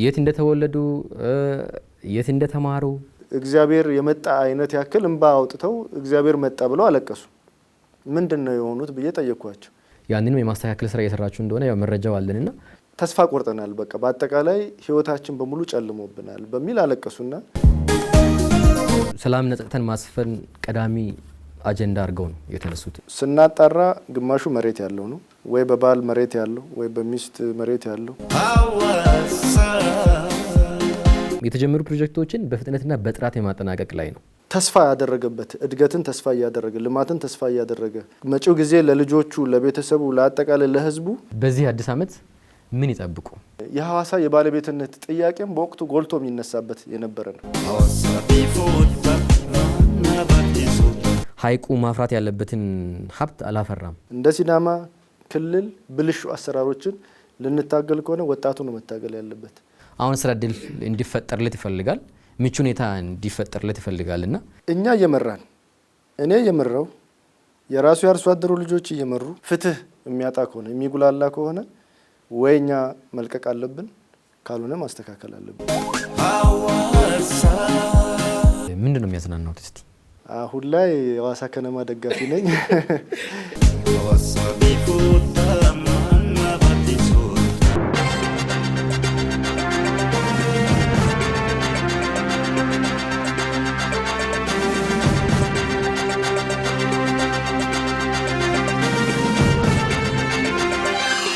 የት እንደተወለዱ የት እንደተማሩ እግዚአብሔር የመጣ አይነት ያክል እንባ አውጥተው እግዚአብሔር መጣ ብለው አለቀሱ። ምንድነው የሆኑት ብዬ ጠየቅኳቸው። ያንንም የማስተካከል ስራ እየሰራችሁ እንደሆነ ያው መረጃው አለንና ተስፋ ቆርጠናል፣ በቃ በአጠቃላይ ህይወታችን በሙሉ ጨልሞብናል በሚል አለቀሱና ሰላም ነጽተን ማስፈን ቀዳሚ አጀንዳ አድርገው ነው የተነሱት። ስናጣራ ግማሹ መሬት ያለው ነው ወይ በባል መሬት ያለው ወይ በሚስት መሬት ያለው። የተጀመሩ ፕሮጀክቶችን በፍጥነትና በጥራት የማጠናቀቅ ላይ ነው ተስፋ ያደረገበት እድገትን ተስፋ ያደረገ ልማትን ተስፋ ያደረገ መጪው ጊዜ ለልጆቹ ለቤተሰቡ ለአጠቃላይ ለህዝቡ በዚህ አዲስ አመት ምን ይጠብቁ? የሐዋሳ የባለቤትነት ጥያቄም በወቅቱ ጎልቶ የሚነሳበት የነበረ ነው። ሀይቁ ማፍራት ያለበትን ሀብት አላፈራም። እንደ ሲዳማ ክልል ብልሹ አሰራሮችን ልንታገል ከሆነ ወጣቱ ነው መታገል ያለበት። አሁን ስራ እድል እንዲፈጠርለት ይፈልጋል፣ ምቹ ሁኔታ እንዲፈጠርለት ይፈልጋልና እኛ እየመራን እኔ እየመራው የራሱ ያርሶ አደሩ ልጆች እየመሩ ፍትህ የሚያጣ ከሆነ የሚጉላላ ከሆነ ወይኛ መልቀቅ አለብን፣ ካልሆነ ማስተካከል አለብን። ምንድነው የሚያዝናናው? እስቲ አሁን ላይ የሐዋሳ ከነማ ደጋፊ ነኝ።